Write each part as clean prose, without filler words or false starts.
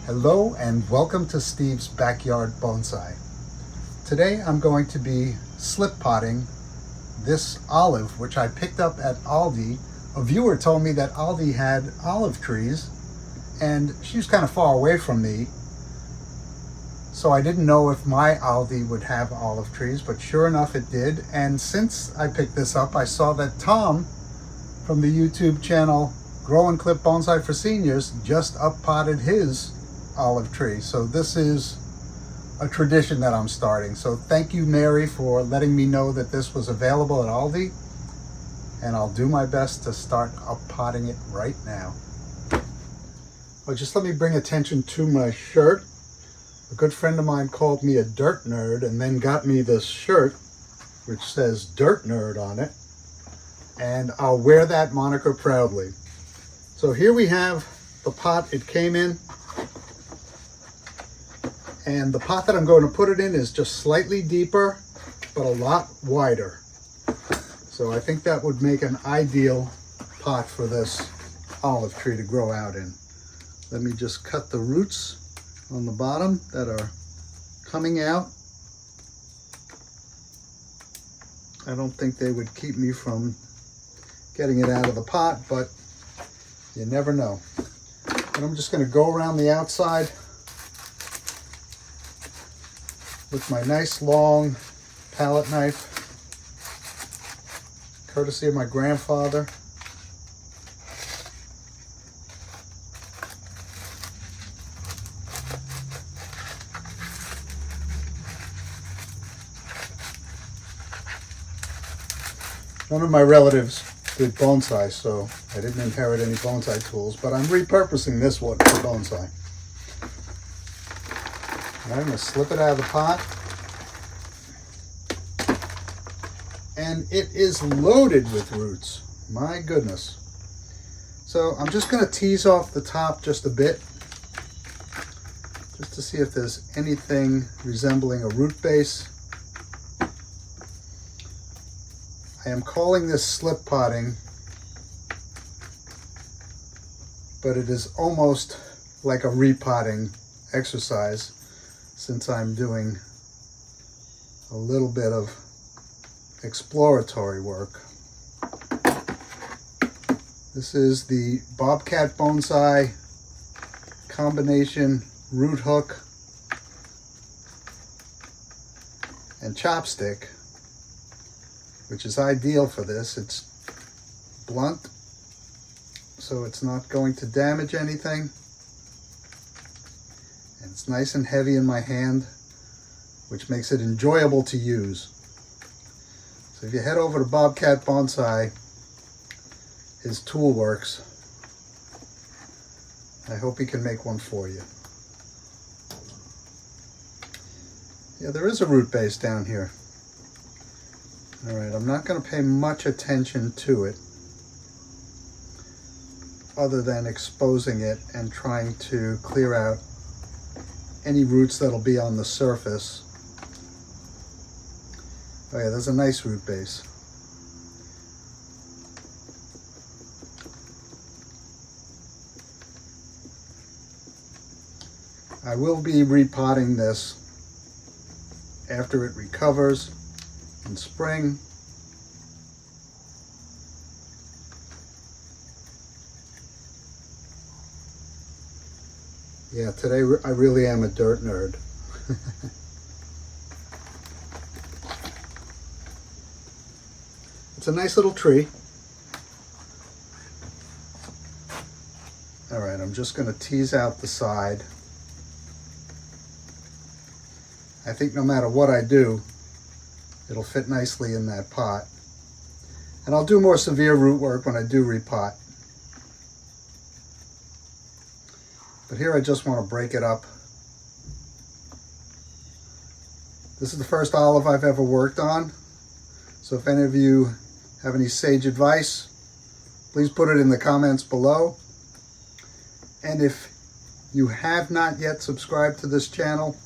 Hello and welcome to Steve's Backyard Bonsai. Today I'm going to be slip potting this olive, which I picked up at Aldi. A viewer told me that Aldi had olive trees and she was kind of far away from me, so I didn't know if my Aldi would have olive trees, but sure enough it did. And since I picked this up, I saw that Tom from the YouTube channel Grow and Clip Bonsai for Seniors just up-potted his olive tree. So this is a tradition that I'm starting. So thank you, Mary, for letting me know that this was available at Aldi, and I'll do my best to start up-potting it right now. Well, just let me bring attention to my shirt. A good friend of mine called me a dirt nerd and then got me this shirt which says Dirt Nerd on it, and I'll wear that moniker proudly. So here we have the pot it came in, and the pot that I'm going to put it in is just slightly deeper but a lot wider. So I think that would make an ideal pot for this olive tree to grow out in. Let me just cut the roots on the bottom that are coming out. I don't think they would keep me from getting it out of the pot, but you never know. And I'm just going to go around the outside with my nice long palette knife, courtesy of my grandfather. None of my relatives did bonsai, so I didn't inherit any bonsai tools, but I'm repurposing this one for bonsai. And I'm going to slip it out of the pot. And it is loaded with roots. My goodness. So I'm just going to tease off the top just a bit, just to see if there's anything resembling a root base. I am calling this slip potting, but it is almost like a repotting exercise, since I'm doing a little bit of exploratory work. This is the Bobcat Bonsai combination root hook and chopstick, which is ideal for this. It's blunt, so it's not going to damage anything. And it's nice and heavy in my hand, which makes it enjoyable to use. So if you head over to Bobcat Bonsai, his tool works. I hope he can make one for you. Yeah, there is a root base down here. All right, I'm not going to pay much attention to it other than exposing it and trying to clear out any roots that'll be on the surface. Oh yeah, there's a nice root base. I will be repotting this after it recovers in spring. Yeah, today I really am a dirt nerd. It's a nice little tree. All right, I'm just going to tease out the side. I think no matter what I do, it'll fit nicely in that pot. And I'll do more severe root work when I do repot. But here I just want to break it up. This is the first olive I've ever worked on. So if any of you have any sage advice, please put it in the comments below. And if you have not yet subscribed to this channel,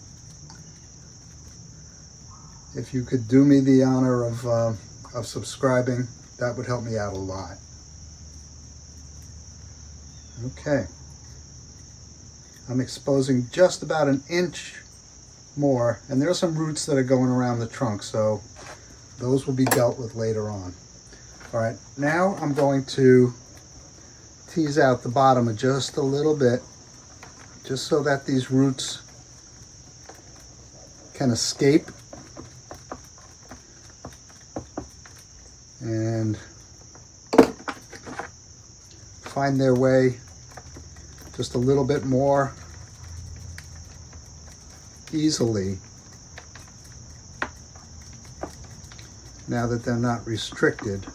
if you could do me the honor of subscribing, that would help me out a lot. Okay. I'm exposing just about an inch more, and there are some roots that are going around the trunk, so those will be dealt with later on. All right, now I'm going to tease out the bottom just a little bit, just so that these roots can escape and find their way just a little bit more easily now that they're not restricted.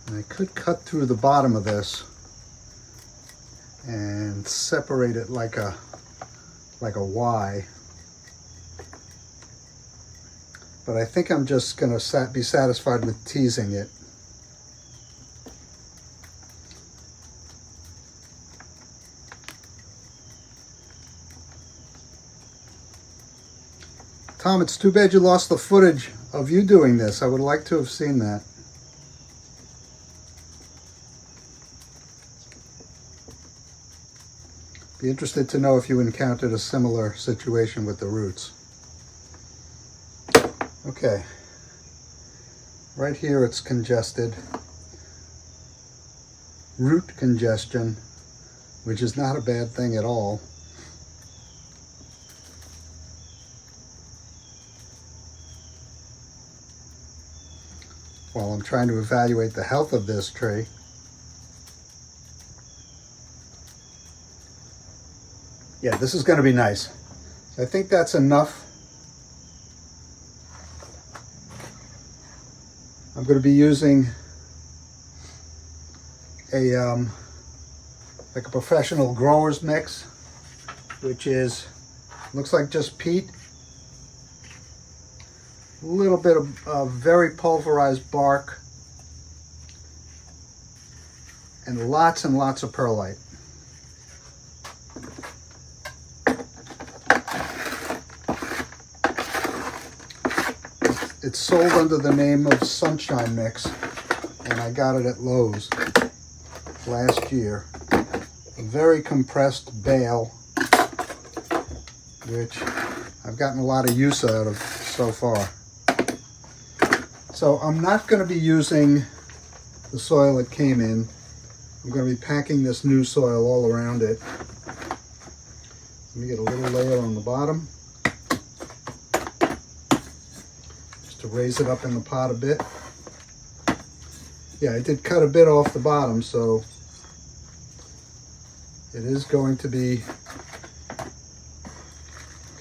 And I could cut through the bottom of this and separate it like a Y. But I think I'm just going to be satisfied with teasing it. Tom, it's too bad you lost the footage of you doing this. I would like to have seen that. Be interested to know if you encountered a similar situation with the roots. Okay, right here it's congested. Root congestion, which is not a bad thing at all. While I'm trying to evaluate the health of this tree. Yeah, this is going to be nice. I think that's enough. I'm going to be using like a professional grower's mix, which looks like just peat, a little bit of very pulverized bark, and lots of perlite. It's sold under the name of Sunshine Mix, and I got it at Lowe's last year. A very compressed bale, which I've gotten a lot of use out of so far. So I'm not going to be using the soil it came in. I'm going to be packing this new soil all around it. Let me get a little layer on the bottom, to raise it up in the pot a bit. Yeah, I did cut a bit off the bottom, so it is going to be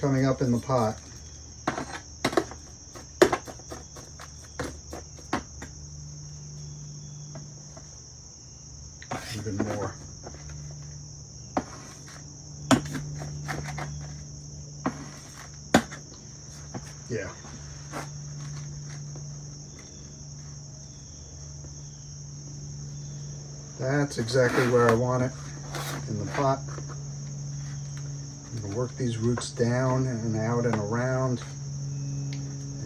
coming up in the pot. Even more. Yeah. That's exactly where I want it in the pot. I'm going to work these roots down and out and around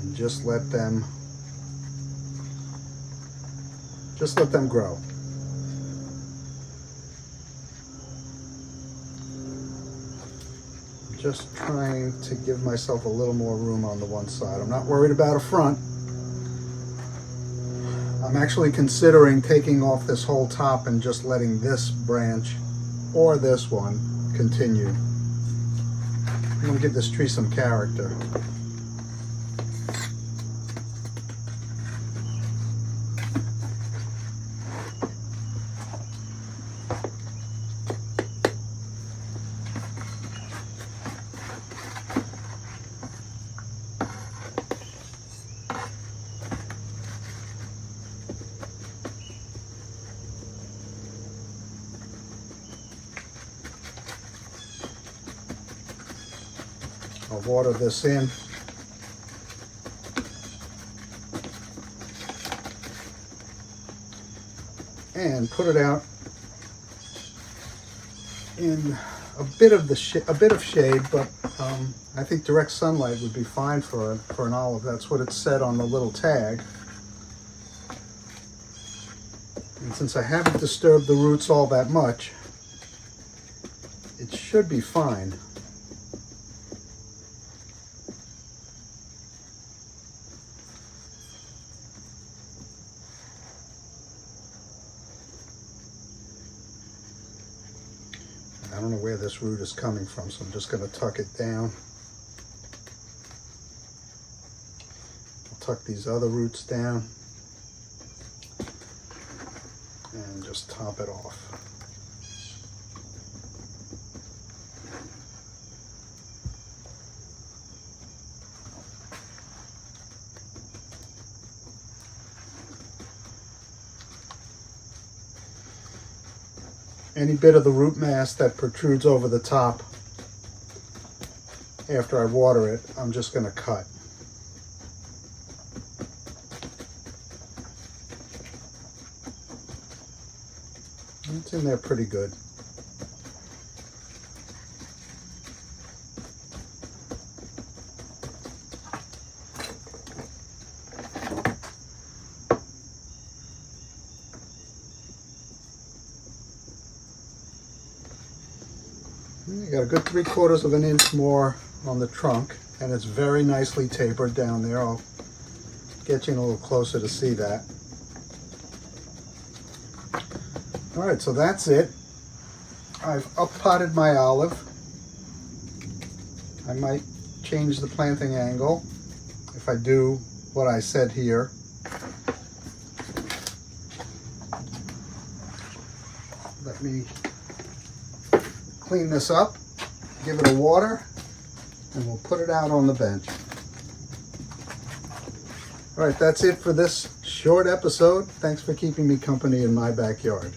and just let them grow. I'm just trying to give myself a little more room on the one side. I'm not worried about a front. I'm actually considering taking off this whole top and just letting this branch or this one continue. I'm going to give this tree some character. I'll water this in. And put it out in a bit of shade, but I think direct sunlight would be fine for an olive. That's what it said on the little tag. And since I haven't disturbed the roots all that much, it should be fine. I don't know where this root is coming from, so I'm just going to tuck it down. I'll tuck these other roots down and just top it off. Any bit of the root mass that protrudes over the top after I water it, I'm just going to cut. It's in there pretty good. You got a good 3/4 of an inch more on the trunk, and it's very nicely tapered down there. I'll get you in a little closer to see that. All right, so that's it. I've up-potted my olive. I might change the planting angle if I do what I said here. Let me clean this up, give it a water, and we'll put it out on the bench. All right, that's it for this short episode. Thanks for keeping me company in my backyard.